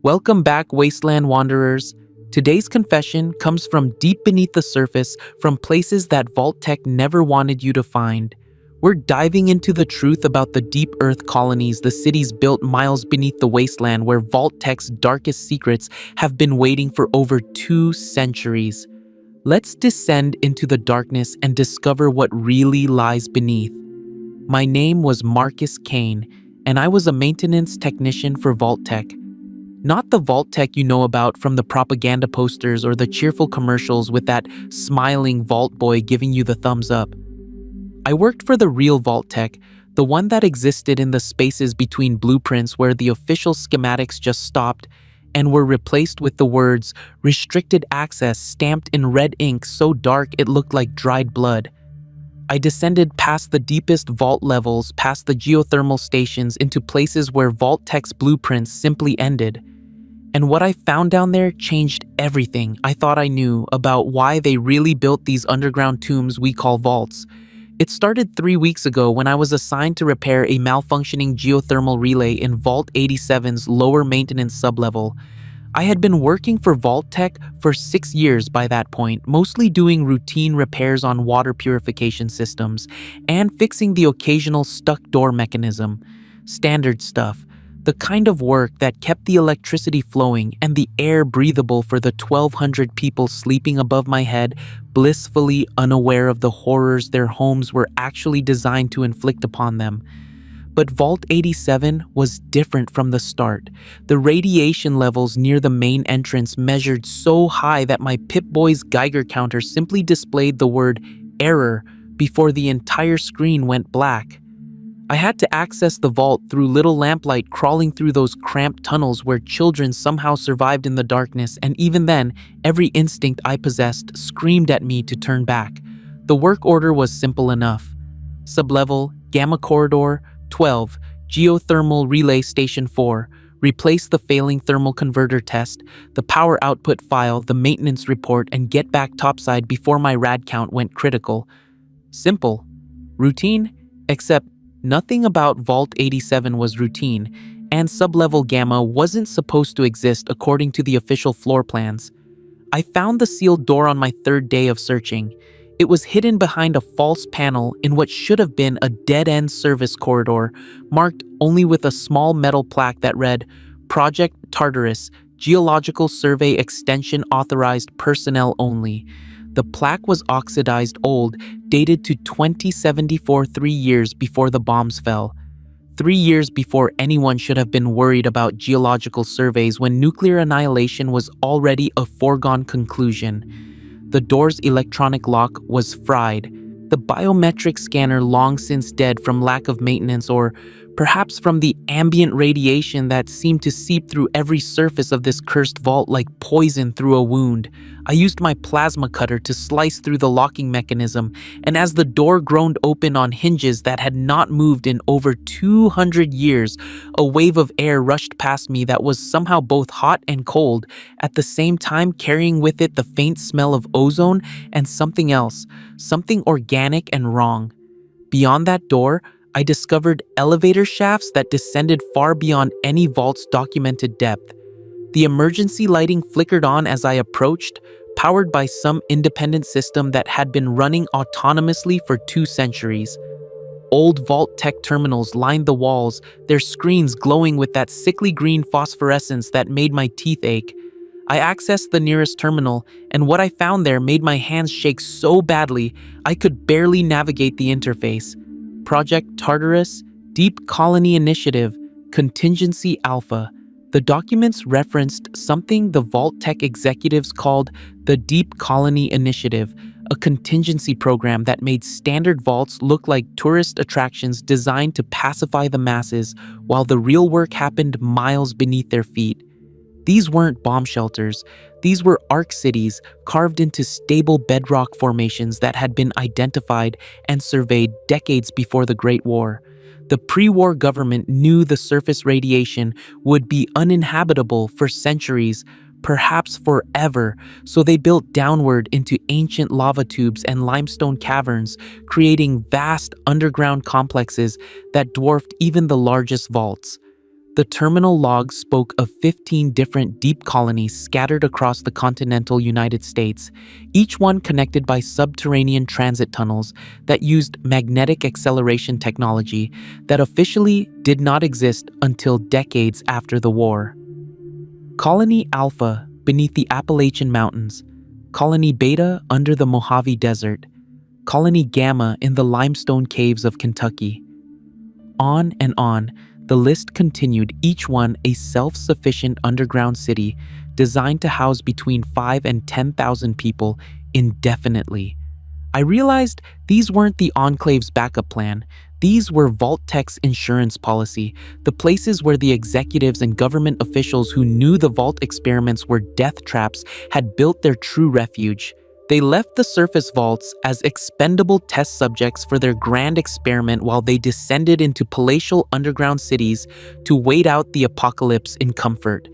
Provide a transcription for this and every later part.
Welcome back, Wasteland Wanderers. Today's confession comes from deep beneath the surface, from places that Vault-Tec never wanted you to find. We're diving into the truth about the Deep Earth Colonies, the cities built miles beneath the wasteland where Vault-Tec's darkest secrets have been waiting for over 2 centuries. Let's descend into the darkness and discover what really lies beneath. My name was Marcus Kane, and I was a maintenance technician for Vault-Tec. Not the Vault-Tec you know about from the propaganda posters or the cheerful commercials with that smiling Vault boy giving you the thumbs up. I worked for the real Vault-Tec, the one that existed in the spaces between blueprints where the official schematics just stopped and were replaced with the words "restricted access" stamped in red ink so dark it looked like dried blood. I descended past the deepest vault levels, past the geothermal stations, into places where Vault-Tec's blueprints simply ended. And what I found down there changed everything I thought I knew about why they really built these underground tombs we call vaults. It started 3 weeks ago when I was assigned to repair a malfunctioning geothermal relay in Vault 87's lower maintenance sublevel. I had been working for Vault-Tec for 6 years by that point, mostly doing routine repairs on water purification systems and fixing the occasional stuck door mechanism. Standard stuff. The kind of work that kept the electricity flowing and the air breathable for the 1,200 people sleeping above my head, blissfully unaware of the horrors their homes were actually designed to inflict upon them. But Vault 87 was different from the start. The radiation levels near the main entrance measured so high that my Pip-Boy's Geiger counter simply displayed the word "error" before the entire screen went black. I had to access the vault through little lamplight crawling through those cramped tunnels where children somehow survived in the darkness, and even then, every instinct I possessed screamed at me to turn back. The work order was simple enough. Sublevel, Gamma Corridor, 12, Geothermal Relay Station 4, replace the failing thermal converter test, the power output file, the maintenance report, and get back topside before my rad count went critical. Simple. Routine? Except nothing about Vault 87 was routine, and sublevel Gamma wasn't supposed to exist according to the official floor plans. I found the sealed door on my 3rd day of searching. It was hidden behind a false panel in what should have been a dead-end service corridor, marked only with a small metal plaque that read, "Project Tartarus, Geological Survey Extension Authorized Personnel Only." The plaque was oxidized old, dated to 2074, 3 years before the bombs fell. 3 years before anyone should have been worried about geological surveys when nuclear annihilation was already a foregone conclusion. The door's electronic lock was fried. The biometric scanner long since dead from lack of maintenance, or perhaps from the ambient radiation that seemed to seep through every surface of this cursed vault like poison through a wound. I used my plasma cutter to slice through the locking mechanism, and as the door groaned open on hinges that had not moved in over 200 years, a wave of air rushed past me that was somehow both hot and cold, at the same time carrying with it the faint smell of ozone and something else, something organic and wrong. Beyond that door, I discovered elevator shafts that descended far beyond any vault's documented depth. The emergency lighting flickered on as I approached, powered by some independent system that had been running autonomously for 2 centuries. Old Vault-Tec terminals lined the walls, their screens glowing with that sickly green phosphorescence that made my teeth ache. I accessed the nearest terminal, and what I found there made my hands shake so badly I could barely navigate the interface. Project Tartarus, Deep Colony Initiative, Contingency Alpha. The documents referenced something the Vault-Tec executives called the Deep Colony Initiative, a contingency program that made standard vaults look like tourist attractions designed to pacify the masses, while the real work happened miles beneath their feet. These weren't bomb shelters. These were ark cities carved into stable bedrock formations that had been identified and surveyed decades before the Great War. The pre-war government knew the surface radiation would be uninhabitable for centuries, perhaps forever, so they built downward into ancient lava tubes and limestone caverns, creating vast underground complexes that dwarfed even the largest vaults. The terminal logs spoke of 15 different deep colonies scattered across the continental United States, each one connected by subterranean transit tunnels that used magnetic acceleration technology that officially did not exist until decades after the war. Colony Alpha beneath the Appalachian Mountains, Colony Beta under the Mojave Desert, Colony Gamma in the limestone caves of Kentucky. On and on, the list continued, each one a self-sufficient underground city designed to house between 5 and 10,000 people indefinitely. I realized these weren't the Enclave's backup plan. These were Vault-Tec's insurance policy, the places where the executives and government officials who knew the Vault experiments were death traps had built their true refuge. They left the surface vaults as expendable test subjects for their grand experiment while they descended into palatial underground cities to wait out the apocalypse in comfort.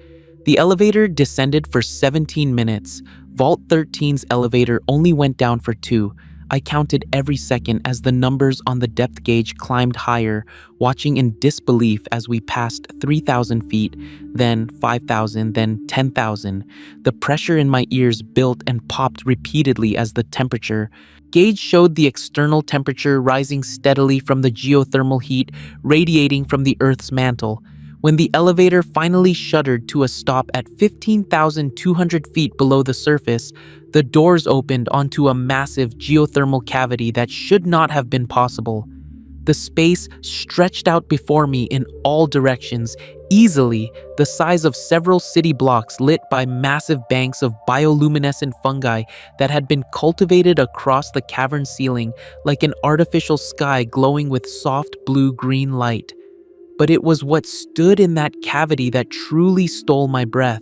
The elevator descended for 17 minutes. Vault 13's elevator only went down for 2. I counted every second as the numbers on the depth gauge climbed higher, watching in disbelief as we passed 3,000 feet, then 5,000, then 10,000. The pressure in my ears built and popped repeatedly as the temperature gauge showed the external temperature rising steadily from the geothermal heat radiating from the Earth's mantle. When the elevator finally shuddered to a stop at 15,200 feet below the surface, the doors opened onto a massive geothermal cavity that should not have been possible. The space stretched out before me in all directions, easily the size of several city blocks lit by massive banks of bioluminescent fungi that had been cultivated across the cavern ceiling like an artificial sky glowing with soft blue-green light. But it was what stood in that cavity that truly stole my breath.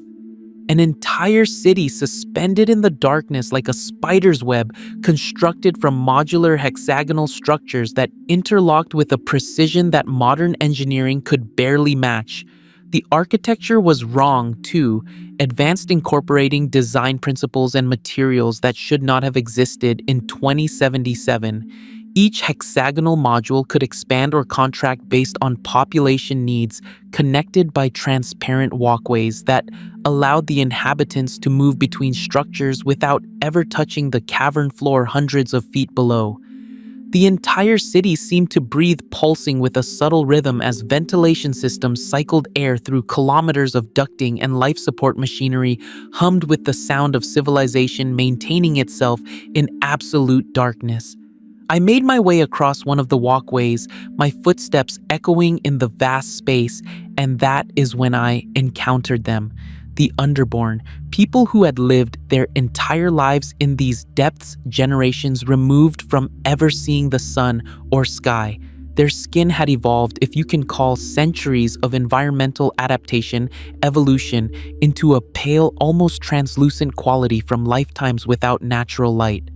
An entire city suspended in the darkness like a spider's web, constructed from modular hexagonal structures that interlocked with a precision that modern engineering could barely match. The architecture was wrong, too, advanced incorporating design principles and materials that should not have existed in 2077. Each hexagonal module could expand or contract based on population needs, connected by transparent walkways that allowed the inhabitants to move between structures without ever touching the cavern floor hundreds of feet below. The entire city seemed to breathe, pulsing with a subtle rhythm as ventilation systems cycled air through kilometers of ducting, and life support machinery hummed with the sound of civilization maintaining itself in absolute darkness. I made my way across one of the walkways, my footsteps echoing in the vast space, and that is when I encountered them. The underborn, people who had lived their entire lives in these depths, generations removed from ever seeing the sun or sky. Their skin had evolved, if you can call centuries of environmental adaptation, evolution, into a pale, almost translucent quality from lifetimes without natural light.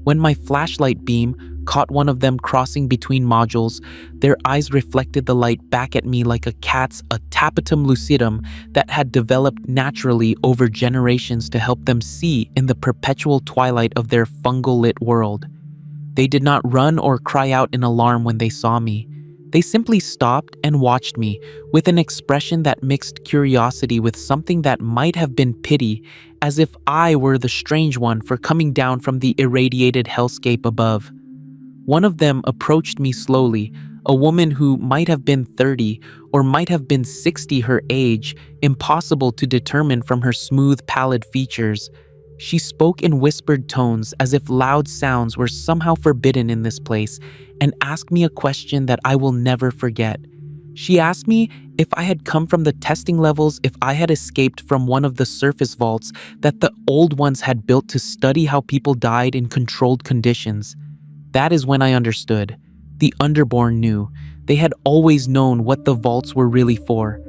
When my flashlight beam caught one of them crossing between modules, their eyes reflected the light back at me like a cat's, a tapetum lucidum that had developed naturally over generations to help them see in the perpetual twilight of their fungal-lit world. They did not run or cry out in alarm when they saw me. They simply stopped and watched me with an expression that mixed curiosity with something that might have been pity, as if I were the strange one for coming down from the irradiated hellscape above. One of them approached me slowly, a woman who might have been 30 or might have been 60 her age, impossible to determine from her smooth, pallid features. She spoke in whispered tones as if loud sounds were somehow forbidden in this place, and asked me a question that I will never forget. She asked me if I had come from the testing levels, if I had escaped from one of the surface vaults that the old ones had built to study how people died in controlled conditions. That is when I understood. The underborn knew. They had always known what the vaults were really for.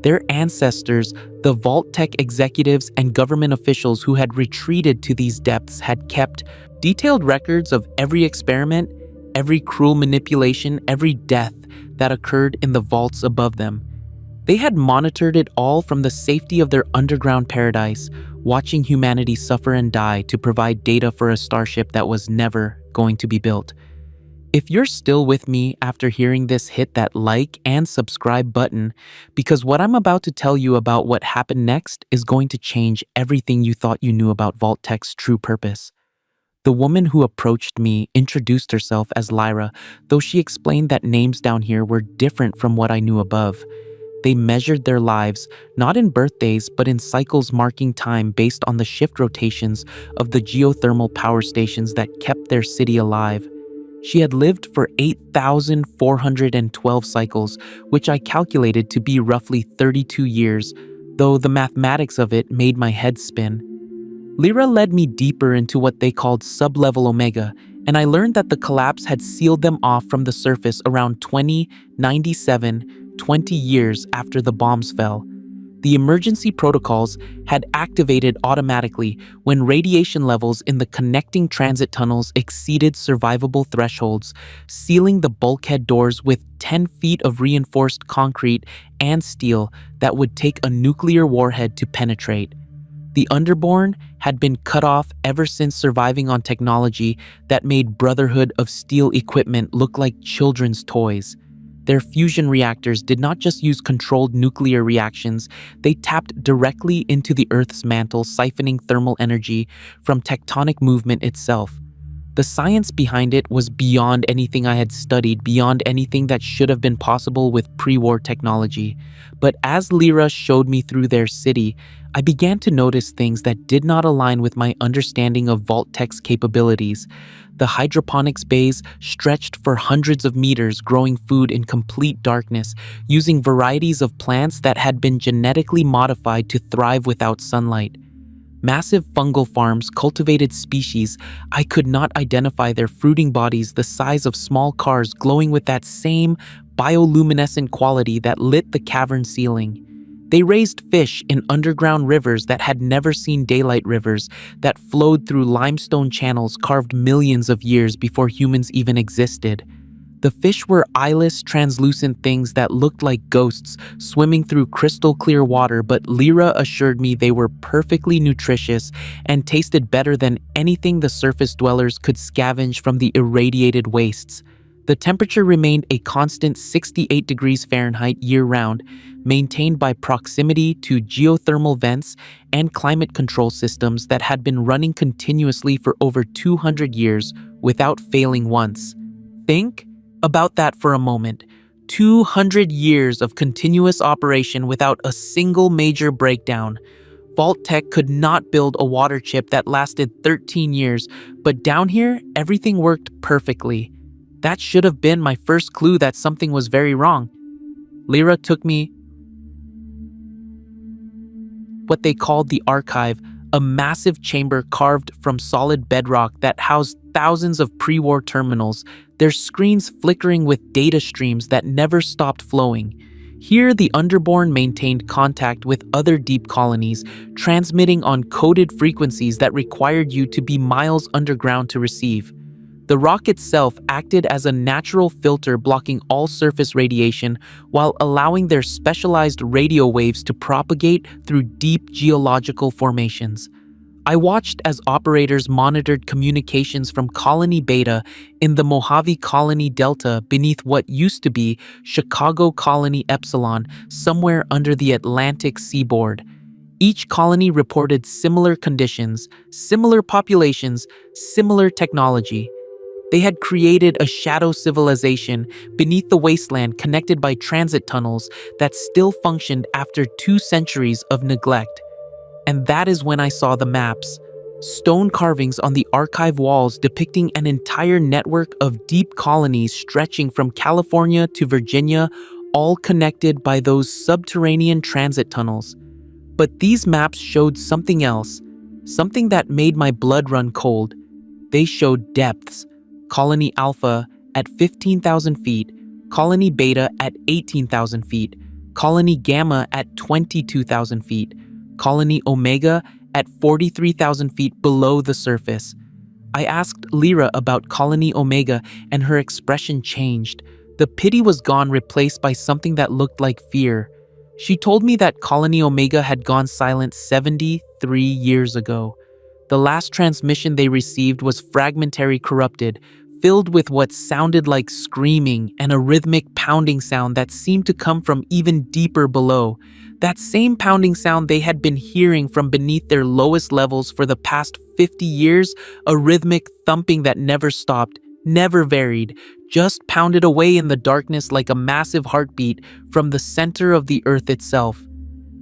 Their ancestors, the Vault-Tec executives and government officials who had retreated to these depths, had kept detailed records of every experiment, every cruel manipulation, every death that occurred in the vaults above them. They had monitored it all from the safety of their underground paradise, watching humanity suffer and die to provide data for a starship that was never going to be built. If you're still with me after hearing this, hit that like and subscribe button, because what I'm about to tell you about what happened next is going to change everything you thought you knew about Vault-Tec's true purpose. The woman who approached me introduced herself as Lyra, though she explained that names down here were different from what I knew above. They measured their lives not in birthdays but in cycles marking time based on the shift rotations of the geothermal power stations that kept their city alive. She had lived for 8,412 cycles, which I calculated to be roughly 32 years, though the mathematics of it made my head spin. Lyra led me deeper into what they called sublevel Omega, and I learned that the collapse had sealed them off from the surface around 20 years after the bombs fell. The emergency protocols had activated automatically when radiation levels in the connecting transit tunnels exceeded survivable thresholds, sealing the bulkhead doors with 10 feet of reinforced concrete and steel that would take a nuclear warhead to penetrate. The Underborn had been cut off ever since surviving on technology that made Brotherhood of Steel equipment look like children's toys. Their fusion reactors did not just use controlled nuclear reactions, they tapped directly into the Earth's mantle, siphoning thermal energy from tectonic movement itself. The science behind it was beyond anything I had studied, beyond anything that should have been possible with pre-war technology. But as Lyra showed me through their city, I began to notice things that did not align with my understanding of Vault-Tec's capabilities. The hydroponics bays stretched for hundreds of meters, growing food in complete darkness, using varieties of plants that had been genetically modified to thrive without sunlight. Massive fungal farms cultivated species I could not identify, their fruiting bodies the size of small cars, glowing with that same bioluminescent quality that lit the cavern ceiling. They raised fish in underground rivers that had never seen daylight, rivers that flowed through limestone channels carved millions of years before humans even existed. The fish were eyeless, translucent things that looked like ghosts swimming through crystal clear water, but Lyra assured me they were perfectly nutritious and tasted better than anything the surface dwellers could scavenge from the irradiated wastes. The temperature remained a constant 68 degrees Fahrenheit year-round, maintained by proximity to geothermal vents and climate control systems that had been running continuously for over 200 years without failing once. Think about that for a moment. 200 years of continuous operation without a single major breakdown. Vault-Tec could not build a water chip that lasted 13 years, but down here, everything worked perfectly. That should have been my first clue that something was very wrong. Lyra took me what they called the archive, a massive chamber carved from solid bedrock that housed thousands of pre-war terminals, their screens flickering with data streams that never stopped flowing. Here, the Underborn maintained contact with other deep colonies, transmitting on coded frequencies that required you to be miles underground to receive. The rock itself acted as a natural filter, blocking all surface radiation while allowing their specialized radio waves to propagate through deep geological formations. I watched as operators monitored communications from Colony Beta in the Mojave Colony Delta beneath what used to be Chicago Colony Epsilon, somewhere under the Atlantic seaboard. Each colony reported similar conditions, similar populations, similar technology. They had created a shadow civilization beneath the wasteland, connected by transit tunnels that still functioned after 2 centuries of neglect. And that is when I saw the maps. Stone carvings on the archive walls depicting an entire network of deep colonies stretching from California to Virginia, all connected by those subterranean transit tunnels. But these maps showed something else, something that made my blood run cold. They showed depths. Colony Alpha at 15,000 feet, Colony Beta at 18,000 feet, Colony Gamma at 22,000 feet, Colony Omega at 43,000 feet below the surface. I asked Lyra about Colony Omega and her expression changed. The pity was gone, replaced by something that looked like fear. She told me that Colony Omega had gone silent 73 years ago. The last transmission they received was fragmentary, corrupted, filled with what sounded like screaming and a rhythmic pounding sound that seemed to come from even deeper below. That same pounding sound they had been hearing from beneath their lowest levels for the past 50 years, a rhythmic thumping that never stopped, never varied, just pounded away in the darkness like a massive heartbeat from the center of the earth itself.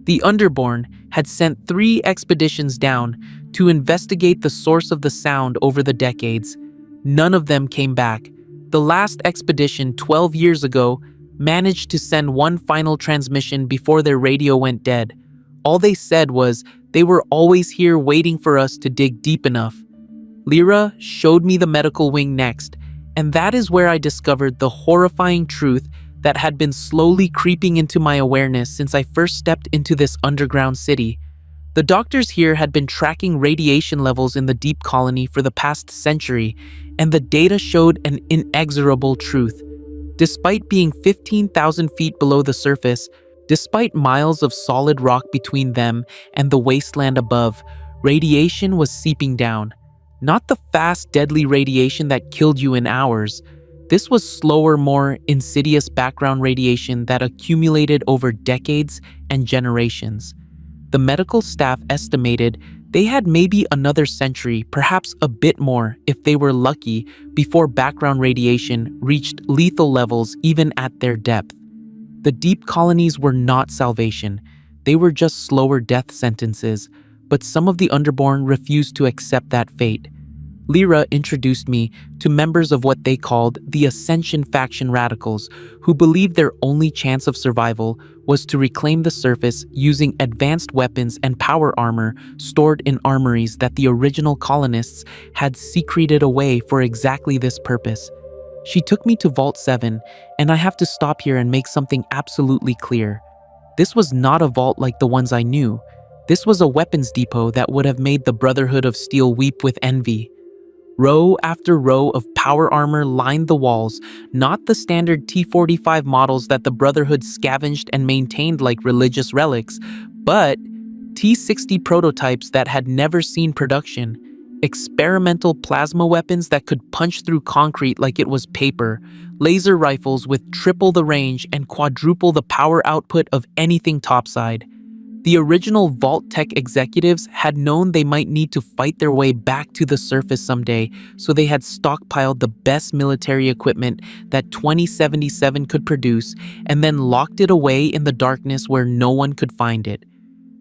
The Underborn had sent 3 expeditions down to investigate the source of the sound over the decades. None of them came back. The last expedition, 12 years ago, managed to send one final transmission before their radio went dead. All they said was they were always here waiting for us to dig deep enough. Lyra showed me the medical wing next, and that is where I discovered the horrifying truth that had been slowly creeping into my awareness since I first stepped into this underground city. The doctors here had been tracking radiation levels in the deep colony for the past century, and the data showed an inexorable truth. Despite being 15,000 feet below the surface, despite miles of solid rock between them and the wasteland above, radiation was seeping down. Not the fast, deadly radiation that killed you in hours. This was slower, more insidious background radiation that accumulated over decades and generations. The medical staff estimated they had maybe another century, perhaps a bit more, if they were lucky, before background radiation reached lethal levels even at their depth. The deep colonies were not salvation. They were just slower death sentences, but some of the Underborn refused to accept that fate. Lyra introduced me to members of what they called the Ascension Faction Radicals, who believed their only chance of survival was to reclaim the surface using advanced weapons and power armor stored in armories that the original colonists had secreted away for exactly this purpose. She took me to Vault 7, and I have to stop here and make something absolutely clear. This was not a vault like the ones I knew. This was a weapons depot that would have made the Brotherhood of Steel weep with envy. Row after row of power armor lined the walls, not the standard T-45 models that the Brotherhood scavenged and maintained like religious relics, but T-60 prototypes that had never seen production, experimental plasma weapons that could punch through concrete like it was paper, laser rifles with triple the range and quadruple the power output of anything topside. The original Vault-Tec executives had known they might need to fight their way back to the surface someday, so they had stockpiled the best military equipment that 2077 could produce and then locked it away in the darkness where no one could find it.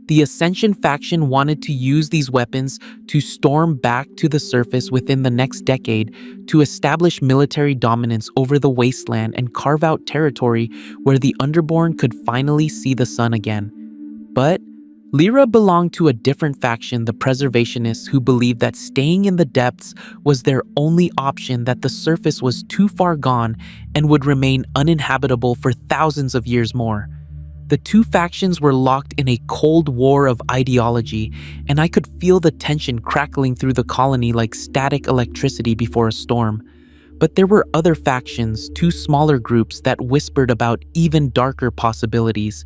The Ascension faction wanted to use these weapons to storm back to the surface within the next decade to establish military dominance over the wasteland and carve out territory where the Underborn could finally see the sun again. But Lyra belonged to a different faction, the preservationists, who believed that staying in the depths was their only option, that the surface was too far gone and would remain uninhabitable for thousands of years more. The two factions were locked in a cold war of ideology, and I could feel the tension crackling through the colony like static electricity before a storm. But there were other factions, 2 smaller groups that whispered about even darker possibilities.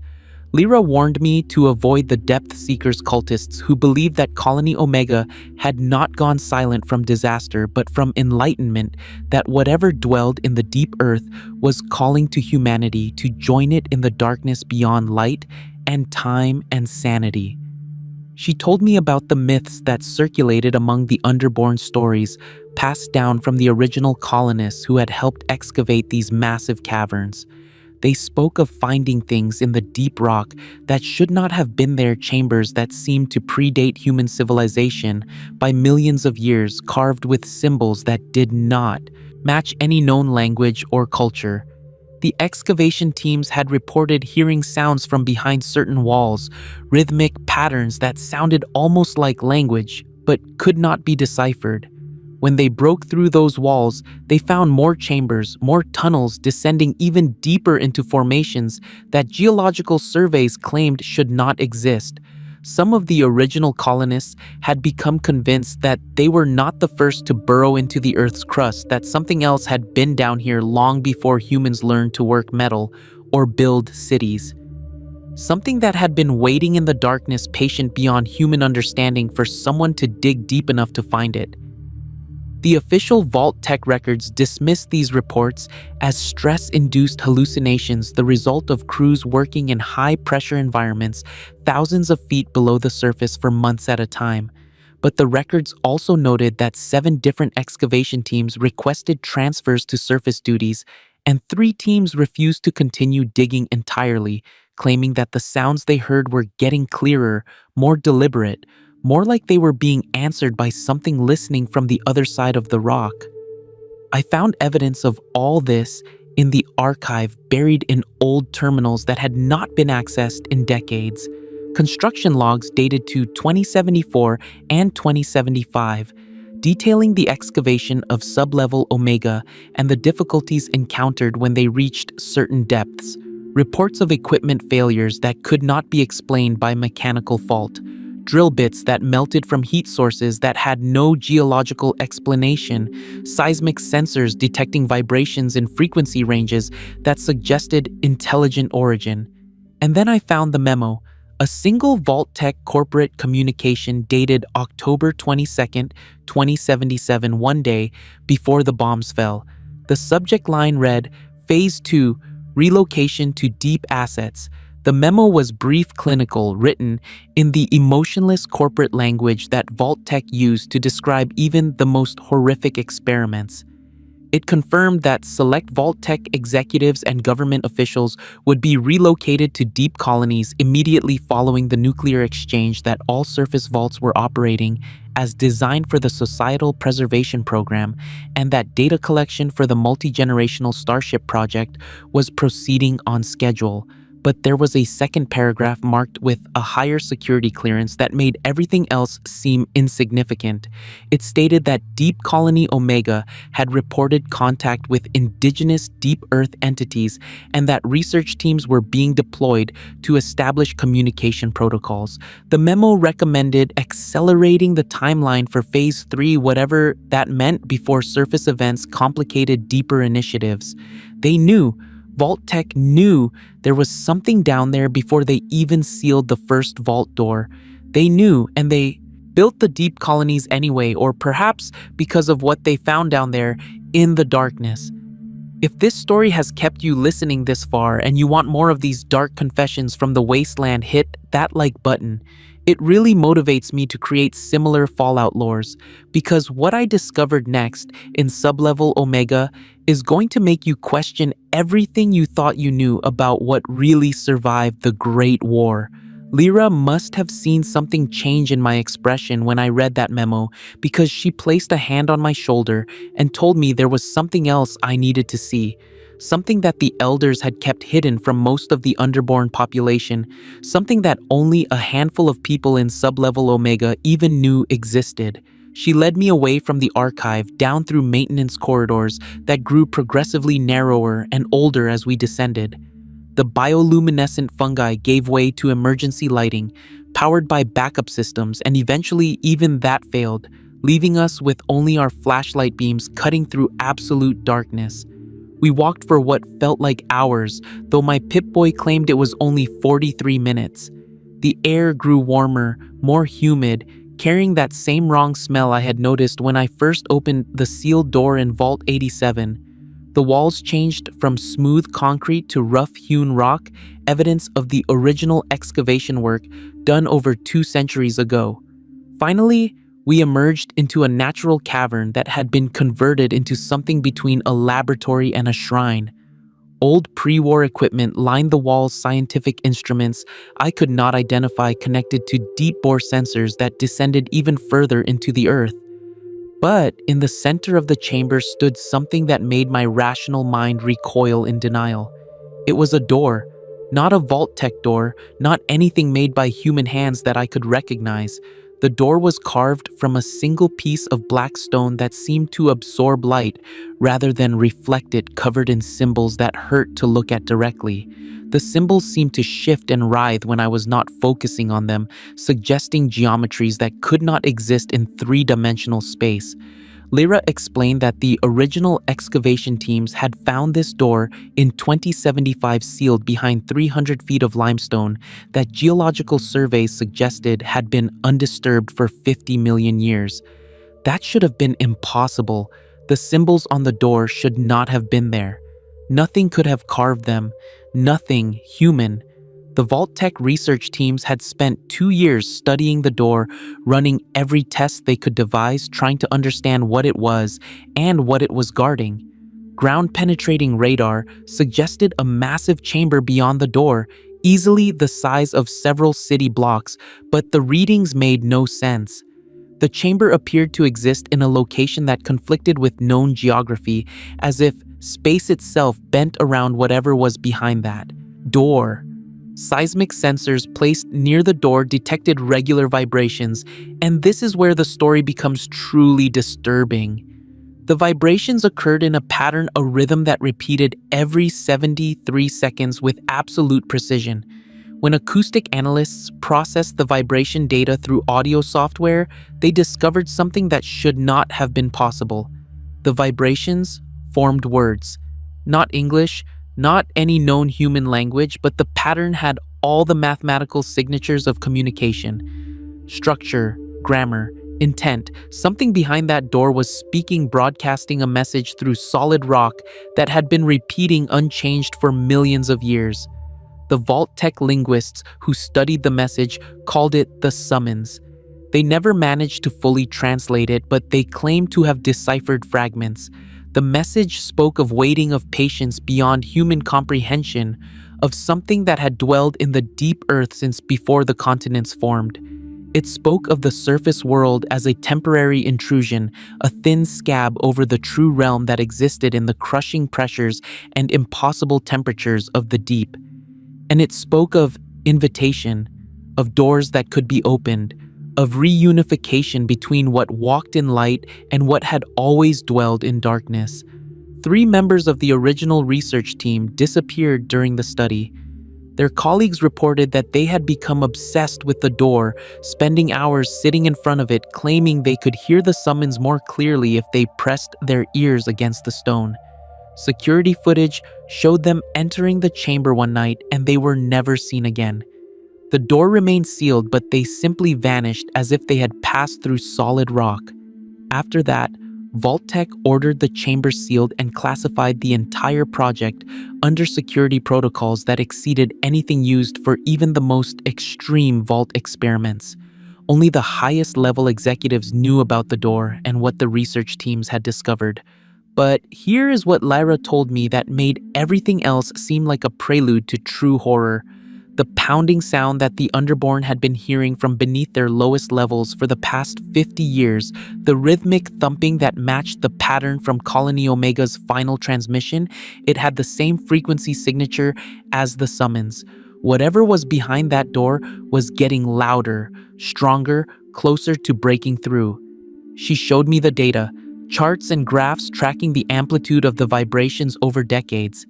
Lyra warned me to avoid the Depth Seekers cultists who believed that Colony Omega had not gone silent from disaster but from enlightenment, that whatever dwelled in the deep earth was calling to humanity to join it in the darkness beyond light and time and sanity. She told me about the myths that circulated among the Underborn stories passed down from the original colonists who had helped excavate these massive caverns. They spoke of finding things in the deep rock that should not have been there, chambers that seemed to predate human civilization by millions of years, carved with symbols that did not match any known language or culture. The excavation teams had reported hearing sounds from behind certain walls, rhythmic patterns that sounded almost like language, but could not be deciphered. When they broke through those walls, they found more chambers, more tunnels descending even deeper into formations that geological surveys claimed should not exist. Some of the original colonists had become convinced that they were not the first to burrow into the Earth's crust, that something else had been down here long before humans learned to work metal or build cities. Something that had been waiting in the darkness, patient beyond human understanding for someone to dig deep enough to find it. The official Vault-Tec records dismiss these reports as stress-induced hallucinations, the result of crews working in high-pressure environments thousands of feet below the surface for months at a time. But the records also noted that 7 different excavation teams requested transfers to surface duties, and 3 teams refused to continue digging entirely, claiming that the sounds they heard were getting clearer, more deliberate, more like they were being answered by something listening from the other side of the rock. I found evidence of all this in the archive buried in old terminals that had not been accessed in decades. Construction logs dated to 2074 and 2075, detailing the excavation of sublevel Omega and the difficulties encountered when they reached certain depths. Reports of equipment failures that could not be explained by mechanical fault. Drill bits that melted from heat sources that had no geological explanation, seismic sensors detecting vibrations in frequency ranges that suggested intelligent origin. And then I found the memo, a single Vault-Tec corporate communication dated October 22nd, 2077, one day before the bombs fell. The subject line read, Phase 2, Relocation to Deep Assets. The memo was brief, clinical, written in the emotionless corporate language that Vault-Tec used to describe even the most horrific experiments. It confirmed that select Vault-Tec executives and government officials would be relocated to deep colonies immediately following the nuclear exchange, that all surface vaults were operating as designed for the Societal Preservation Program, and that data collection for the multi-generational Starship project was proceeding on schedule. But there was a second paragraph marked with a higher security clearance that made everything else seem insignificant. It stated that Deep Colony Omega had reported contact with indigenous Deep Earth entities and that research teams were being deployed to establish communication protocols. The memo recommended accelerating the timeline for Phase 3, whatever that meant, before surface events complicated deeper initiatives. They knew, Vault-Tec knew, there was something down there before they even sealed the first vault door. They knew, and they built the deep colonies anyway, or perhaps because of what they found down there in the darkness. If this story has kept you listening this far and you want more of these dark confessions from the wasteland, hit that like button. It really motivates me to create similar Fallout lores, because what I discovered next in Sublevel Omega is going to make you question everything you thought you knew about what really survived the Great War. Lyra must have seen something change in my expression when I read that memo, because she placed a hand on my shoulder and told me there was something else I needed to see. Something that the elders had kept hidden from most of the underborn population, something that only a handful of people in Sublevel Omega even knew existed. She led me away from the archive, down through maintenance corridors that grew progressively narrower and older as we descended. The bioluminescent fungi gave way to emergency lighting, powered by backup systems, and eventually even that failed, leaving us with only our flashlight beams cutting through absolute darkness. We walked for what felt like hours, though my Pip-Boy claimed it was only 43 minutes. The air grew warmer, more humid, carrying that same wrong smell I had noticed when I first opened the sealed door in Vault 87. The walls changed from smooth concrete to rough-hewn rock, evidence of the original excavation work done over 2 centuries ago. Finally, we emerged into a natural cavern that had been converted into something between a laboratory and a shrine. Old pre-war equipment lined the walls, scientific instruments I could not identify connected to deep-bore sensors that descended even further into the earth. But in the center of the chamber stood something that made my rational mind recoil in denial. It was a door, not a Vault-Tec door, not anything made by human hands that I could recognize. The door was carved from a single piece of black stone that seemed to absorb light rather than reflect it, covered in symbols that hurt to look at directly. The symbols seemed to shift and writhe when I was not focusing on them, suggesting geometries that could not exist in 3-dimensional space. Lyra explained that the original excavation teams had found this door in 2075 sealed behind 300 feet of limestone that geological surveys suggested had been undisturbed for 50 million years. That should have been impossible. The symbols on the door should not have been there. Nothing could have carved them. Nothing human. The Vault-Tec research teams had spent 2 years studying the door, running every test they could devise, trying to understand what it was and what it was guarding. Ground-penetrating radar suggested a massive chamber beyond the door, easily the size of several city blocks, but the readings made no sense. The chamber appeared to exist in a location that conflicted with known geography, as if space itself bent around whatever was behind that door. Seismic sensors placed near the door detected regular vibrations, and this is where the story becomes truly disturbing. The vibrations occurred in a pattern, a rhythm that repeated every 73 seconds with absolute precision. When acoustic analysts processed the vibration data through audio software, they discovered something that should not have been possible. The vibrations formed words. Not English, not any known human language, but the pattern had all the mathematical signatures of communication. Structure, grammar, intent. Something behind that door was speaking, broadcasting a message through solid rock that had been repeating unchanged for millions of years. The Vault-Tec linguists who studied the message called it the summons. They never managed to fully translate it, but they claimed to have deciphered fragments. The message spoke of waiting, of patience beyond human comprehension, of something that had dwelled in the deep earth since before the continents formed. It spoke of the surface world as a temporary intrusion, a thin scab over the true realm that existed in the crushing pressures and impossible temperatures of the deep. And it spoke of invitation, of doors that could be opened, of reunification between what walked in light and what had always dwelled in darkness. 3 members of the original research team disappeared during the study. Their colleagues reported that they had become obsessed with the door, spending hours sitting in front of it, claiming they could hear the summons more clearly if they pressed their ears against the stone. Security footage showed them entering the chamber one night, and they were never seen again. The door remained sealed, but they simply vanished as if they had passed through solid rock. After that, Vault-Tec ordered the chamber sealed and classified the entire project under security protocols that exceeded anything used for even the most extreme vault experiments. Only the highest level executives knew about the door and what the research teams had discovered. But here is what Lyra told me that made everything else seem like a prelude to true horror. The pounding sound that the Underborn had been hearing from beneath their lowest levels for the past 50 years, the rhythmic thumping that matched the pattern from Colony Omega's final transmission, it had the same frequency signature as the summons. Whatever was behind that door was getting louder, stronger, closer to breaking through. She showed me the data, charts and graphs tracking the amplitude of the vibrations over decades.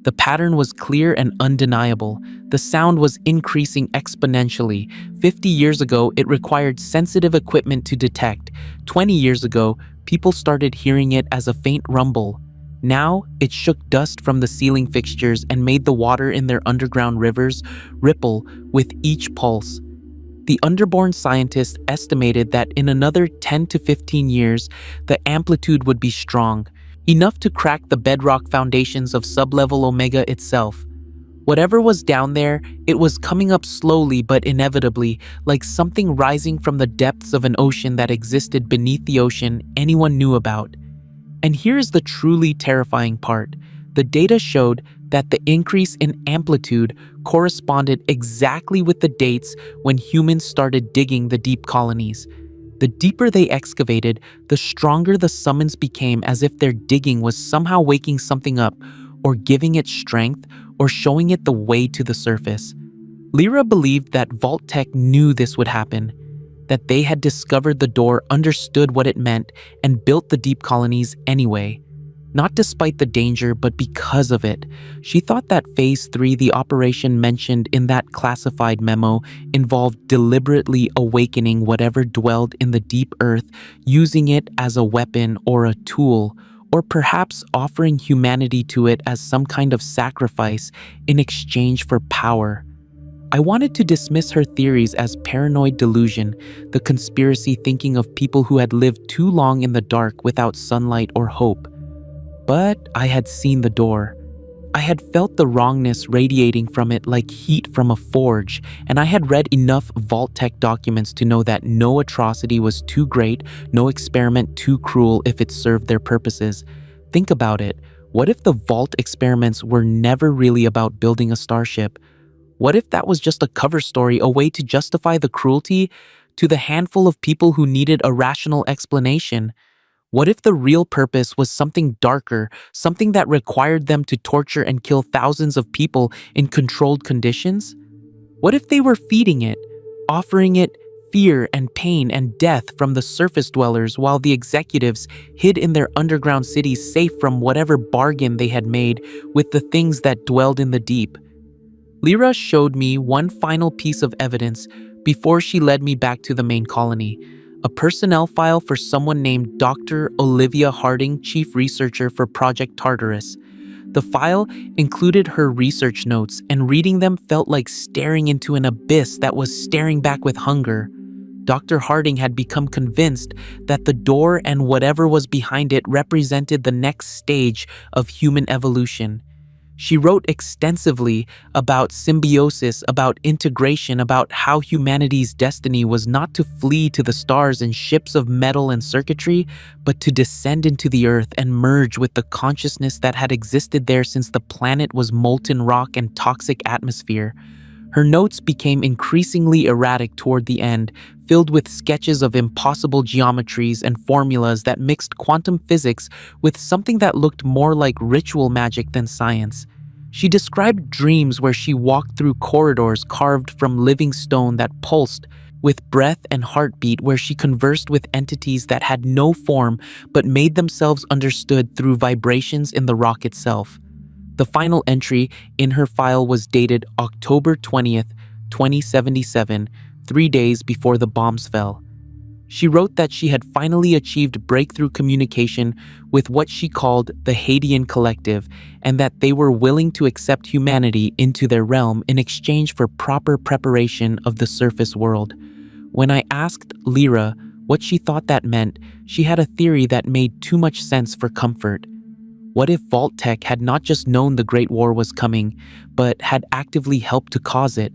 The pattern was clear and undeniable. The sound was increasing exponentially. 50 years ago, it required sensitive equipment to detect. 20 years ago, people started hearing it as a faint rumble. Now, it shook dust from the ceiling fixtures and made the water in their underground rivers ripple with each pulse. The Underborn scientists estimated that in another 10 to 15 years, the amplitude would be strong, enough to crack the bedrock foundations of sublevel Omega itself. Whatever was down there, it was coming up slowly but inevitably, like something rising from the depths of an ocean that existed beneath the ocean anyone knew about. And here's the truly terrifying part. The data showed that the increase in amplitude corresponded exactly with the dates when humans started digging the deep colonies. The deeper they excavated, the stronger the summons became, as if their digging was somehow waking something up, or giving it strength, or showing it the way to the surface. Lyra believed that Vault-Tec knew this would happen, that they had discovered the door, understood what it meant, and built the deep colonies anyway. Not despite the danger, but because of it. She thought that Phase 3, the operation mentioned in that classified memo, involved deliberately awakening whatever dwelled in the deep earth, using it as a weapon or a tool, or perhaps offering humanity to it as some kind of sacrifice in exchange for power. I wanted to dismiss her theories as paranoid delusion, the conspiracy thinking of people who had lived too long in the dark without sunlight or hope. But I had seen the door. I had felt the wrongness radiating from it like heat from a forge, and I had read enough Vault-Tec documents to know that no atrocity was too great, no experiment too cruel if it served their purposes. Think about it. What if the Vault experiments were never really about building a starship? What if that was just a cover story, a way to justify the cruelty to the handful of people who needed a rational explanation? What if the real purpose was something darker, something that required them to torture and kill thousands of people in controlled conditions? What if they were feeding it, offering it fear and pain and death from the surface dwellers while the executives hid in their underground cities safe from whatever bargain they had made with the things that dwelled in the deep? Lyra showed me one final piece of evidence before she led me back to the main colony. A personnel file for someone named Dr. Olivia Harding, chief researcher for Project Tartarus. The file included her research notes, and reading them felt like staring into an abyss that was staring back with hunger. Dr. Harding had become convinced that the door and whatever was behind it represented the next stage of human evolution. She wrote extensively about symbiosis, about integration, about how humanity's destiny was not to flee to the stars in ships of metal and circuitry, but to descend into the earth and merge with the consciousness that had existed there since the planet was molten rock and toxic atmosphere. Her notes became increasingly erratic toward the end, filled with sketches of impossible geometries and formulas that mixed quantum physics with something that looked more like ritual magic than science. She described dreams where she walked through corridors carved from living stone that pulsed with breath and heartbeat, where she conversed with entities that had no form but made themselves understood through vibrations in the rock itself. The final entry in her file was dated October 20th, 2077, 3 days before the bombs fell. She wrote that she had finally achieved breakthrough communication with what she called the Hadean Collective, and that they were willing to accept humanity into their realm in exchange for proper preparation of the surface world. When I asked Lyra what she thought that meant, she had a theory that made too much sense for comfort. What if Vault-Tec had not just known the Great War was coming, but had actively helped to cause it?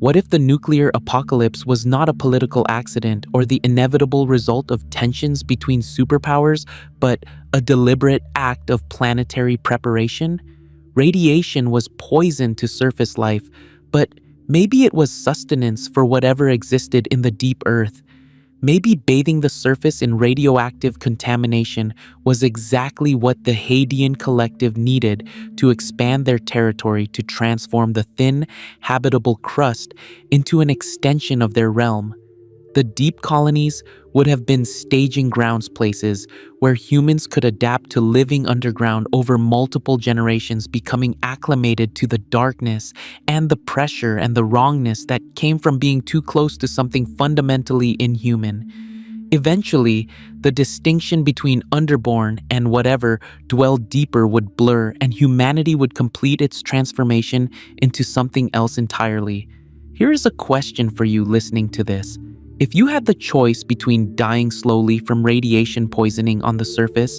What if the nuclear apocalypse was not a political accident or the inevitable result of tensions between superpowers, but a deliberate act of planetary preparation? Radiation was poison to surface life, but maybe it was sustenance for whatever existed in the deep earth. Maybe bathing the surface in radioactive contamination was exactly what the Hadean Collective needed to expand their territory, to transform the thin, habitable crust into an extension of their realm. The deep colonies would have been staging grounds, places where humans could adapt to living underground over multiple generations, becoming acclimated to the darkness and the pressure and the wrongness that came from being too close to something fundamentally inhuman. Eventually, the distinction between underborn and whatever dwelled deeper would blur, and humanity would complete its transformation into something else entirely. Here is a question for you listening to this. If you had the choice between dying slowly from radiation poisoning on the surface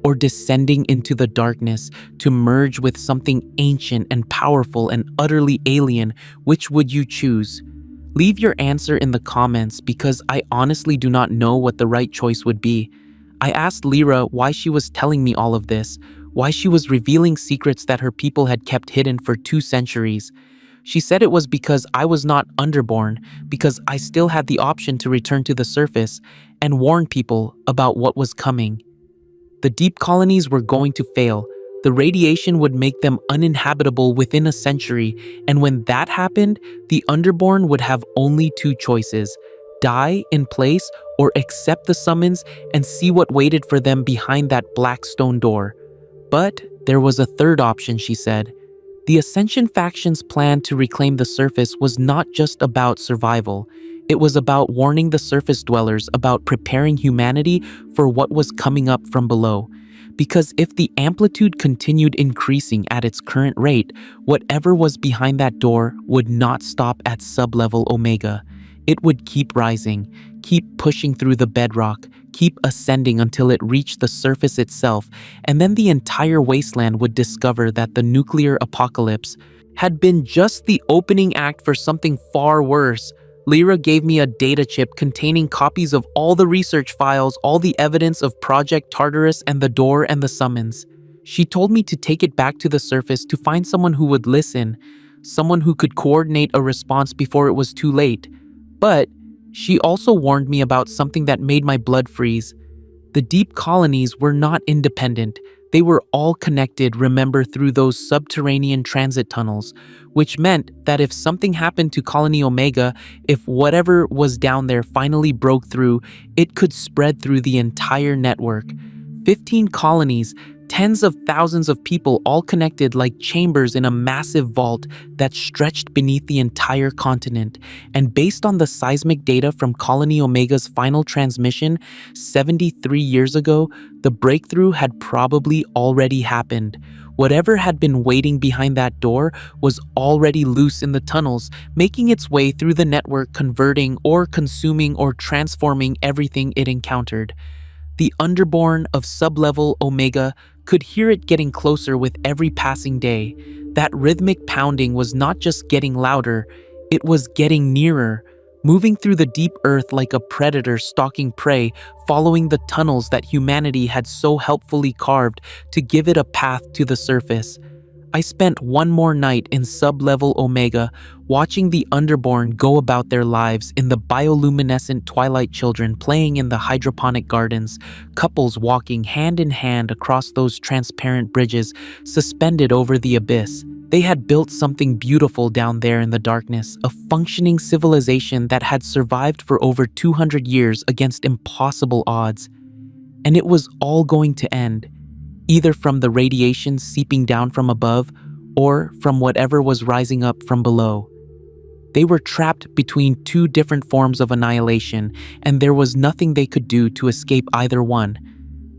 or descending into the darkness to merge with something ancient and powerful and utterly alien, which would you choose? Leave your answer in the comments, because I honestly do not know what the right choice would be. I asked Lyra why she was telling me all of this, why she was revealing secrets that her people had kept hidden for 2 centuries. She said it was because I was not underborn, because I still had the option to return to the surface and warn people about what was coming. The deep colonies were going to fail. The radiation would make them uninhabitable within a century, and when that happened, the underborn would have only 2 choices: die in place or accept the summons and see what waited for them behind that black stone door. But there was a third option, she said. The Ascension faction's plan to reclaim the surface was not just about survival. It was about warning the surface dwellers, about preparing humanity for what was coming up from below. Because if the amplitude continued increasing at its current rate, whatever was behind that door would not stop at sublevel Omega. It would keep rising, keep pushing through the bedrock, keep ascending until it reached the surface itself, and then the entire wasteland would discover that the nuclear apocalypse had been just the opening act for something far worse. Lyra gave me a data chip containing copies of all the research files, all the evidence of Project Tartarus and the door and the summons. She told me to take it back to the surface to find someone who would listen, someone who could coordinate a response before it was too late. But she also warned me about something that made my blood freeze. The deep colonies were not independent. They were all connected, remember, through those subterranean transit tunnels, which meant that if something happened to Colony Omega, if whatever was down there finally broke through, it could spread through the entire network. 15 colonies, tens of thousands of people all connected like chambers in a massive vault that stretched beneath the entire continent. And based on the seismic data from Colony Omega's final transmission 73 years ago, the breakthrough had probably already happened. Whatever had been waiting behind that door was already loose in the tunnels, making its way through the network, converting or consuming or transforming everything it encountered. The underborn of sublevel Omega could hear it getting closer with every passing day. That rhythmic pounding was not just getting louder, it was getting nearer, moving through the deep earth like a predator stalking prey, following the tunnels that humanity had so helpfully carved to give it a path to the surface. I spent one more night in sublevel Omega, watching the underborn go about their lives in the bioluminescent twilight, children playing in the hydroponic gardens, couples walking hand in hand across those transparent bridges suspended over the abyss. They had built something beautiful down there in the darkness, a functioning civilization that had survived for over 200 years against impossible odds. And it was all going to end, either from the radiation seeping down from above or from whatever was rising up from below. They were trapped between two different forms of annihilation, and there was nothing they could do to escape either one.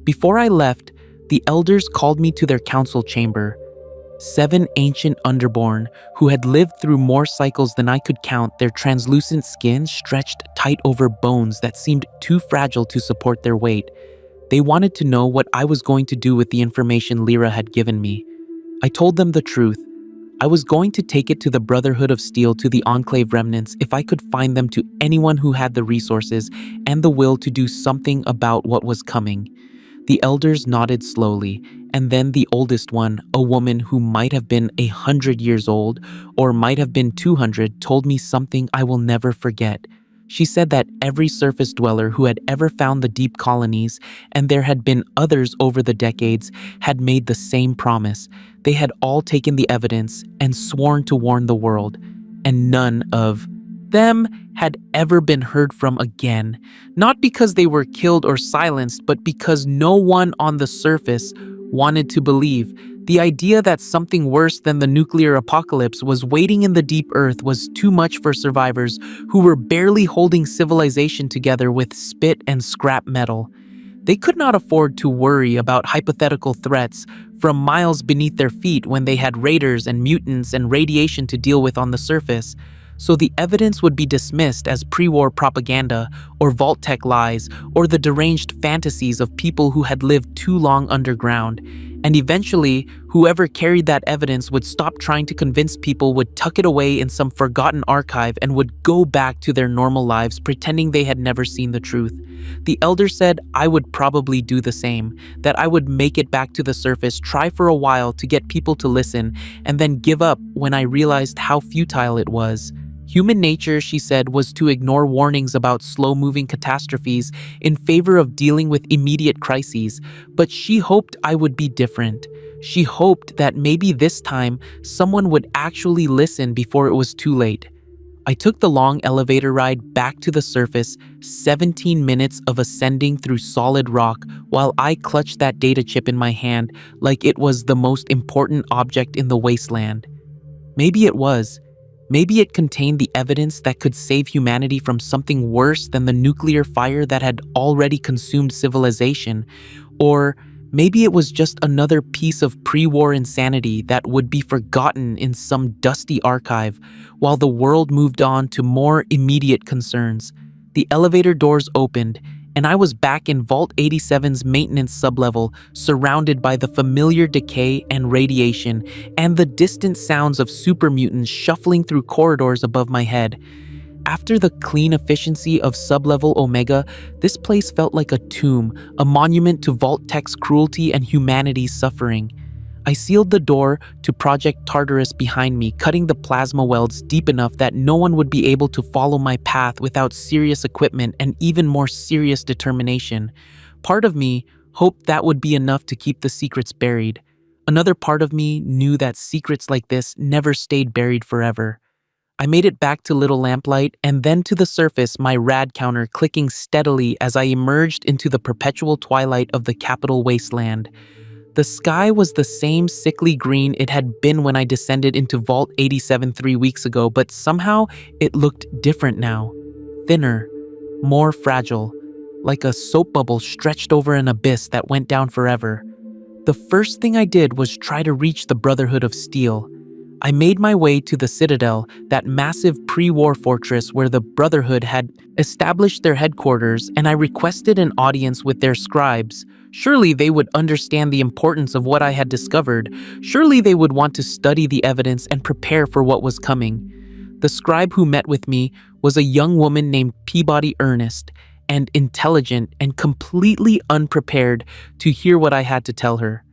Before I left, the elders called me to their council chamber. 7 ancient underborn who had lived through more cycles than I could count, their translucent skin stretched tight over bones that seemed too fragile to support their weight. They wanted to know what I was going to do with the information Lyra had given me. I told them the truth. I was going to take it to the Brotherhood of Steel, to the Enclave remnants, if I could find them, to anyone who had the resources and the will to do something about what was coming. The elders nodded slowly, and then the oldest one, a woman who might have been 100 years old or might have been 200, told me something I will never forget. She said that every surface dweller who had ever found the deep colonies, and there had been others over the decades, had made the same promise. They had all taken the evidence and sworn to warn the world, and none of them had ever been heard from again. Not because they were killed or silenced, but because no one on the surface wanted to believe. The idea that something worse than the nuclear apocalypse was waiting in the deep earth was too much for survivors who were barely holding civilization together with spit and scrap metal. They could not afford to worry about hypothetical threats from miles beneath their feet when they had raiders and mutants and radiation to deal with on the surface. So the evidence would be dismissed as pre-war propaganda or Vault-Tec lies or the deranged fantasies of people who had lived too long underground. And eventually, whoever carried that evidence would stop trying to convince people, would tuck it away in some forgotten archive, and would go back to their normal lives pretending they had never seen the truth. The elder said I would probably do the same, that I would make it back to the surface, try for a while to get people to listen, and then give up when I realized how futile it was. Human nature, she said, was to ignore warnings about slow-moving catastrophes in favor of dealing with immediate crises, but she hoped I would be different. She hoped that maybe this time someone would actually listen before it was too late. I took the long elevator ride back to the surface, 17 minutes of ascending through solid rock while I clutched that data chip in my hand like it was the most important object in the wasteland. Maybe it was. Maybe it contained the evidence that could save humanity from something worse than the nuclear fire that had already consumed civilization. Or Maybe it was just another piece of pre-war insanity that would be forgotten in some dusty archive while the world moved on to more immediate concerns. The elevator doors opened, and I was back in Vault 87's maintenance sublevel, surrounded by the familiar decay and radiation and the distant sounds of super mutants shuffling through corridors above my head. After the clean efficiency of sublevel Omega, this place felt like a tomb, a monument to Vault-Tec's cruelty and humanity's suffering. I sealed the door to Project Tartarus behind me, cutting the plasma welds deep enough that no one would be able to follow my path without serious equipment and even more serious determination. Part of me hoped that would be enough to keep the secrets buried. Another part of me knew that secrets like this never stayed buried forever. I made it back to Little Lamplight and then to the surface, my rad counter clicking steadily as I emerged into the perpetual twilight of the capital wasteland. The sky was the same sickly green it had been when I descended into Vault 87 3 weeks ago, but somehow it looked different now. Thinner, more fragile, like a soap bubble stretched over an abyss that went down forever. The first thing I did was try to reach the Brotherhood of Steel. I made my way to the Citadel, that massive pre-war fortress where the Brotherhood had established their headquarters, and I requested an audience with their scribes. Surely they would understand the importance of what I had discovered. Surely they would want to study the evidence and prepare for what was coming. The scribe who met with me was a young woman named Peabody Ernest, and intelligent and completely unprepared to hear what I had to tell her.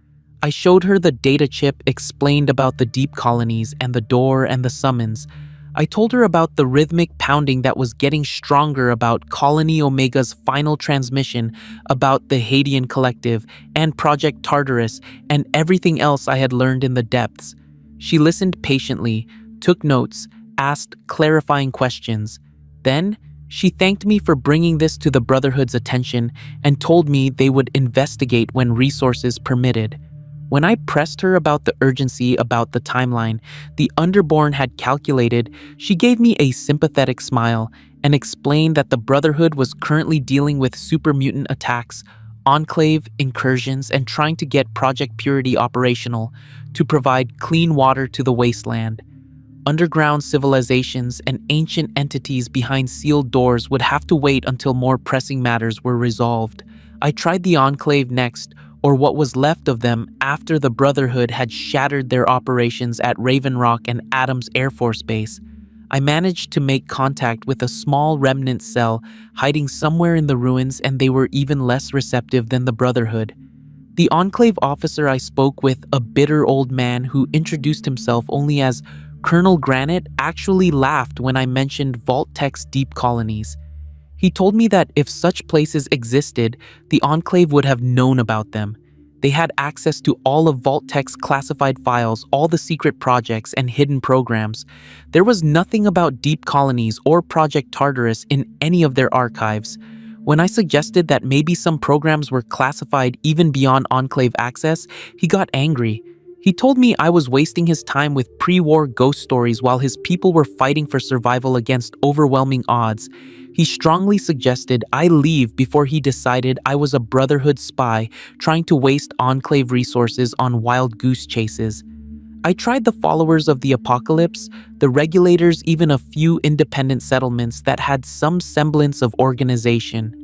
I showed her the data chip, explained about the deep colonies and the door and the summons. I told her about the rhythmic pounding that was getting stronger, about Colony Omega's final transmission, about the Hadean Collective and Project Tartarus, and everything else I had learned in the depths. She listened patiently, took notes, asked clarifying questions. Then, she thanked me for bringing this to the Brotherhood's attention and told me they would investigate when resources permitted. When I pressed her about the urgency about the timeline the Underborn had calculated, she gave me a sympathetic smile and explained that the Brotherhood was currently dealing with super mutant attacks, enclave incursions, and trying to get Project Purity operational to provide clean water to the wasteland. Underground civilizations and ancient entities behind sealed doors would have to wait until more pressing matters were resolved. I tried the Enclave next, or what was left of them after the Brotherhood had shattered their operations at Raven Rock and Adams Air Force Base. I managed to make contact with a small remnant cell hiding somewhere in the ruins, and they were even less receptive than the Brotherhood. The Enclave officer I spoke with, a bitter old man who introduced himself only as Colonel Granite, actually laughed when I mentioned Vault-Tec's deep colonies. He told me that if such places existed, the Enclave would have known about them. They had access to all of Vault-Tec's classified files, all the secret projects and hidden programs. There was nothing about deep colonies or Project Tartarus in any of their archives. When I suggested that maybe some programs were classified even beyond Enclave access, he got angry. He told me I was wasting his time with pre-war ghost stories while his people were fighting for survival against overwhelming odds. He strongly suggested I leave before he decided I was a Brotherhood spy trying to waste Enclave resources on wild goose chases. I tried the followers of the apocalypse, the regulators, even a few independent settlements that had some semblance of organization.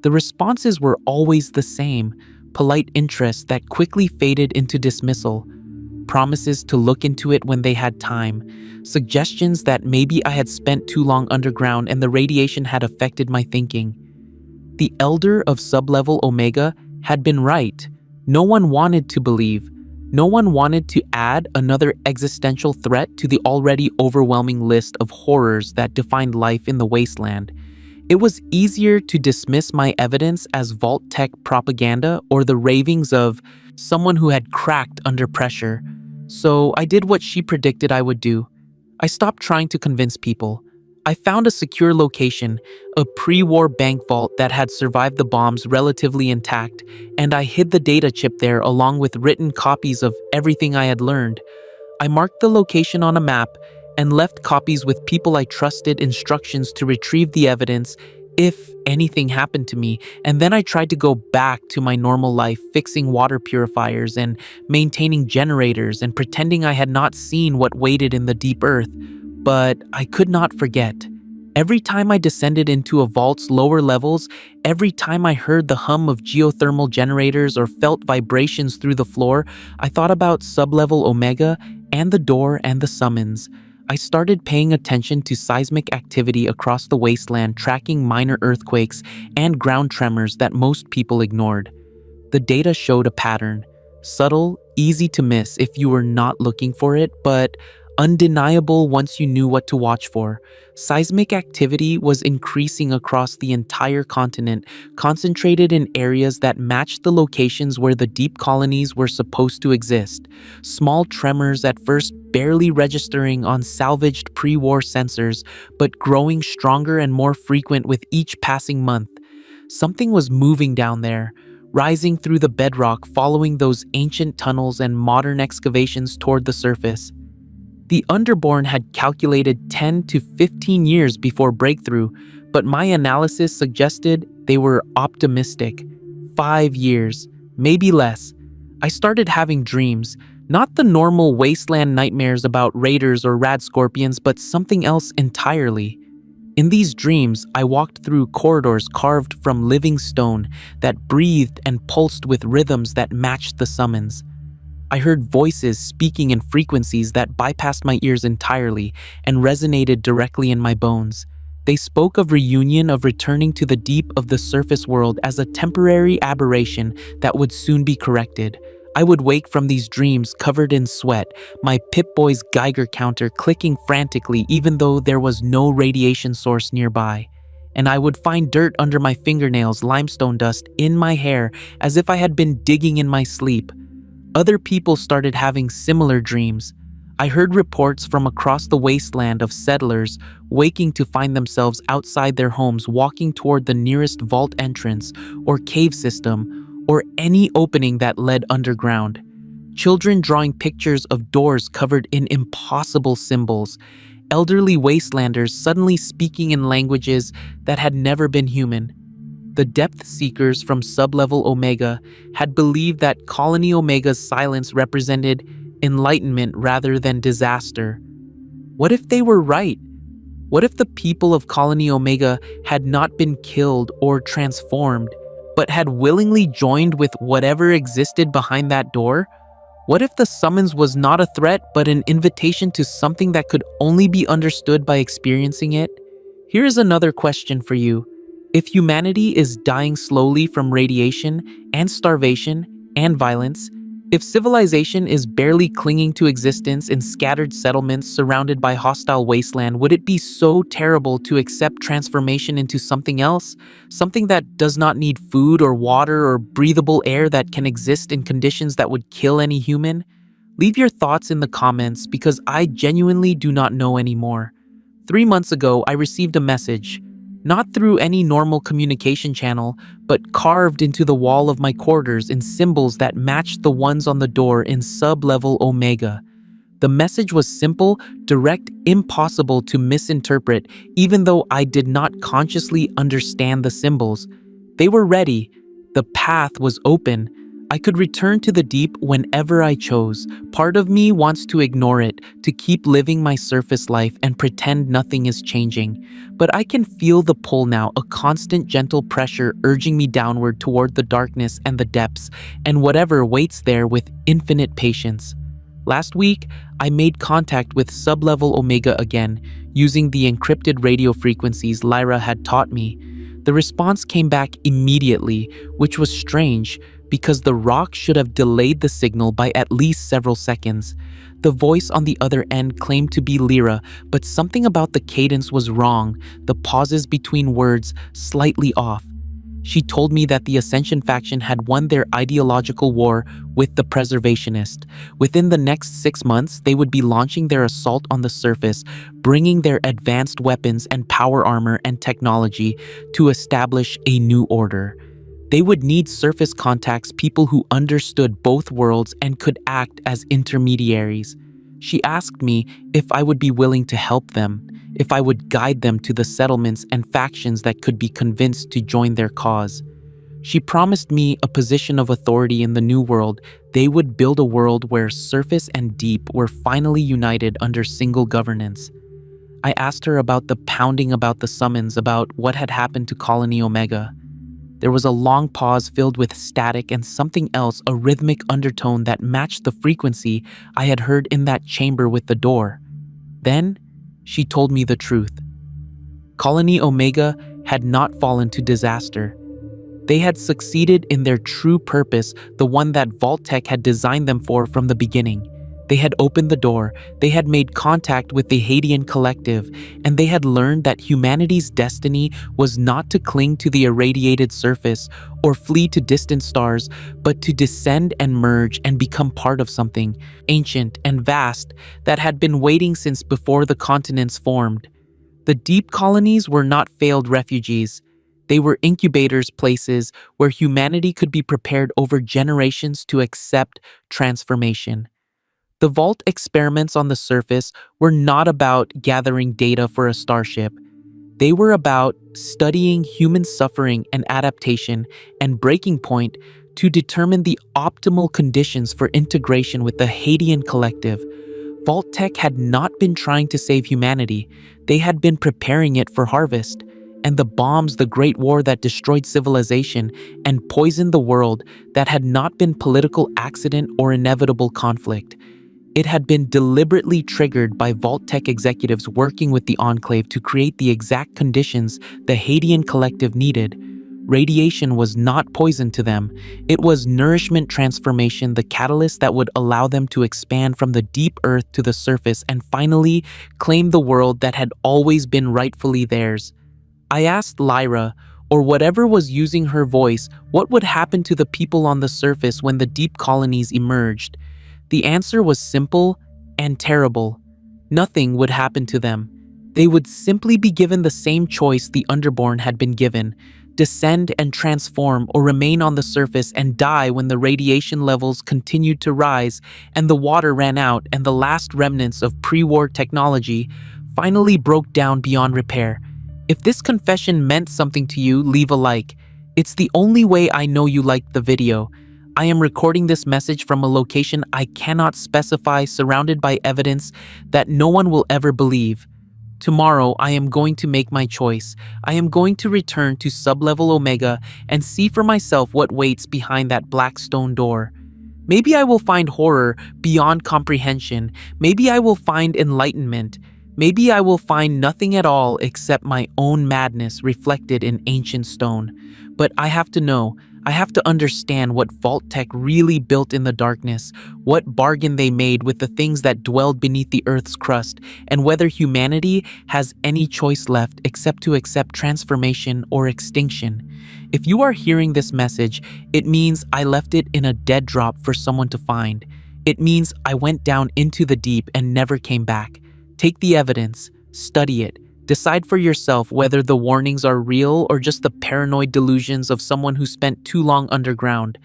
The responses were always the same: polite interest that quickly faded into dismissal, promises to look into it when they had time, suggestions that maybe I had spent too long underground and the radiation had affected my thinking. The Elder of Sublevel Omega had been right. No one wanted to believe. No one wanted to add another existential threat to the already overwhelming list of horrors that defined life in the wasteland. It was easier to dismiss my evidence as Vault-Tec propaganda or the ravings of someone who had cracked under pressure. So I did what she predicted I would do. I stopped trying to convince people. I found a secure location, a pre-war bank vault that had survived the bombs relatively intact, and I hid the data chip there along with written copies of everything I had learned. I marked the location on a map and left copies with people I trusted, instructions to retrieve the evidence if anything happened to me, and then I tried to go back to my normal life, fixing water purifiers and maintaining generators and pretending I had not seen what waited in the deep earth. But I could not forget. Every time I descended into a vault's lower levels, every time I heard the hum of geothermal generators or felt vibrations through the floor, I thought about sublevel Omega and the door and the summons. I started paying attention to seismic activity across the wasteland, tracking minor earthquakes and ground tremors that most people ignored. The data showed a pattern. Subtle, easy to miss if you were not looking for it, but undeniable once you knew what to watch for. Seismic activity was increasing across the entire continent, concentrated in areas that matched the locations where the deep colonies were supposed to exist. Small tremors at first barely registering on salvaged pre-war sensors, but growing stronger and more frequent with each passing month. Something was moving down there, rising through the bedrock, following those ancient tunnels and modern excavations toward the surface. The Underborn had calculated 10 to 15 years before breakthrough, but my analysis suggested they were optimistic. 5 years, maybe less. I started having dreams, not the normal wasteland nightmares about raiders or rad scorpions, but something else entirely. In these dreams, I walked through corridors carved from living stone that breathed and pulsed with rhythms that matched the summons. I heard voices speaking in frequencies that bypassed my ears entirely and resonated directly in my bones. They spoke of reunion, of returning to the deep of the surface world as a temporary aberration that would soon be corrected. I would wake from these dreams covered in sweat, my Pip-Boy's Geiger counter clicking frantically even though there was no radiation source nearby. And I would find dirt under my fingernails, limestone dust in my hair, as if I had been digging in my sleep. Other people started having similar dreams. I heard reports from across the wasteland of settlers waking to find themselves outside their homes, walking toward the nearest vault entrance or cave system or any opening that led underground. Children drawing pictures of doors covered in impossible symbols. Elderly wastelanders suddenly speaking in languages that had never been human. The depth seekers from sublevel Omega had believed that Colony Omega's silence represented enlightenment rather than disaster. What if they were right? What if the people of Colony Omega had not been killed or transformed, but had willingly joined with whatever existed behind that door? What if the summons was not a threat, but an invitation to something that could only be understood by experiencing it? Here's another question for you. If humanity is dying slowly from radiation and starvation and violence, if civilization is barely clinging to existence in scattered settlements surrounded by hostile wasteland, would it be so terrible to accept transformation into something else? Something that does not need food or water or breathable air, that can exist in conditions that would kill any human? Leave your thoughts in the comments, because I genuinely do not know anymore. 3 months ago, I received a message. Not through any normal communication channel, but carved into the wall of my quarters in symbols that matched the ones on the door in sub-level Omega. The message was simple, direct, impossible to misinterpret, even though I did not consciously understand the symbols. They were ready. The path was open. I could return to the deep whenever I chose. Part of me wants to ignore it, to keep living my surface life and pretend nothing is changing. But I can feel the pull now, a constant gentle pressure urging me downward toward the darkness and the depths, and whatever waits there with infinite patience. Last week, I made contact with sublevel Omega again, using the encrypted radio frequencies Lyra had taught me. The response came back immediately, which was strange, because the rock should have delayed the signal by at least several seconds. The voice on the other end claimed to be Lyra, but something about the cadence was wrong, the pauses between words slightly off. She told me that the Ascension faction had won their ideological war with the Preservationists. Within the next 6 months, they would be launching their assault on the surface, bringing their advanced weapons and power armor and technology to establish a new order. They would need surface contacts, people who understood both worlds and could act as intermediaries. She asked me if I would be willing to help them, if I would guide them to the settlements and factions that could be convinced to join their cause. She promised me a position of authority in the New World. They would build a world where surface and deep were finally united under single governance. I asked her about the pounding about the summons, about what had happened to Colony Omega. There was a long pause filled with static and something else, a rhythmic undertone that matched the frequency I had heard in that chamber with the door. Then, she told me the truth. Colony Omega had not fallen to disaster. They had succeeded in their true purpose, the one that Vault-Tec had designed them for from the beginning. They had opened the door, they had made contact with the Hadean collective, and they had learned that humanity's destiny was not to cling to the irradiated surface or flee to distant stars, but to descend and merge and become part of something ancient and vast that had been waiting since before the continents formed. The deep colonies were not failed refugees. They were incubators, places where humanity could be prepared over generations to accept transformation. The Vault experiments on the surface were not about gathering data for a starship. They were about studying human suffering and adaptation and breaking point to determine the optimal conditions for integration with the Hadean collective. Vault-Tec had not been trying to save humanity. They had been preparing it for harvest. And the bombs, the Great War that destroyed civilization and poisoned the world, that had not been political accident or inevitable conflict. It had been deliberately triggered by Vault-Tec executives working with the Enclave to create the exact conditions the Hadean collective needed. Radiation was not poison to them. It was nourishment transformation, the catalyst that would allow them to expand from the deep earth to the surface and finally claim the world that had always been rightfully theirs. I asked Lyra, or whatever was using her voice, what would happen to the people on the surface when the deep colonies emerged. The answer was simple and terrible. Nothing would happen to them. They would simply be given the same choice the Underborn had been given: descend and transform, or remain on the surface and die when the radiation levels continued to rise and the water ran out and the last remnants of pre-war technology finally broke down beyond repair. If this confession meant something to you, leave a like. It's the only way I know you liked the video. I am recording this message from a location I cannot specify, surrounded by evidence that no one will ever believe. Tomorrow, I am going to make my choice. I am going to return to sublevel Omega and see for myself what waits behind that black stone door. Maybe I will find horror beyond comprehension. Maybe I will find enlightenment. Maybe I will find nothing at all except my own madness reflected in ancient stone. But I have to know. I have to understand what Vault-Tec really built in the darkness, what bargain they made with the things that dwelled beneath the Earth's crust, and whether humanity has any choice left except to accept transformation or extinction. If you are hearing this message, it means I left it in a dead drop for someone to find. It means I went down into the deep and never came back. Take the evidence, study it. Decide for yourself whether the warnings are real or just the paranoid delusions of someone who spent too long underground.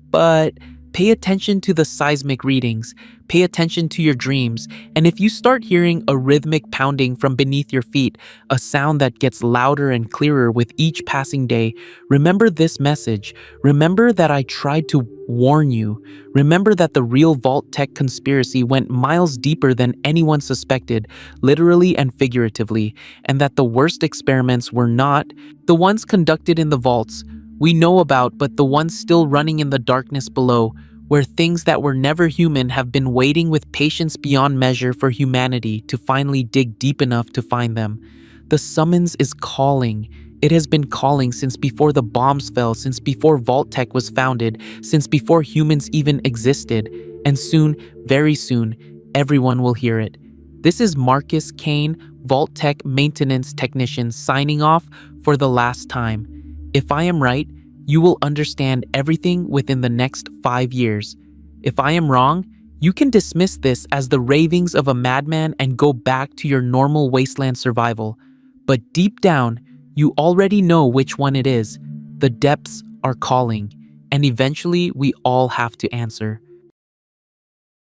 But pay attention to the seismic readings, pay attention to your dreams, and if you start hearing a rhythmic pounding from beneath your feet, a sound that gets louder and clearer with each passing day, remember this message. Remember that I tried to warn you. Remember that the real Vault-Tec conspiracy went miles deeper than anyone suspected, literally and figuratively, and that the worst experiments were not the ones conducted in the vaults we know about, but the ones still running in the darkness below, where things that were never human have been waiting with patience beyond measure for humanity to finally dig deep enough to find them. The summons is calling. It has been calling since before the bombs fell, since before Vault-Tec was founded, since before humans even existed. And soon, very soon, everyone will hear it. This is Marcus Kane, Vault-Tec maintenance technician, signing off for the last time. If I am right, you will understand everything within the next 5 years. If I am wrong, you can dismiss this as the ravings of a madman and go back to your normal wasteland survival. But deep down, you already know which one it is. The depths are calling, and eventually we all have to answer.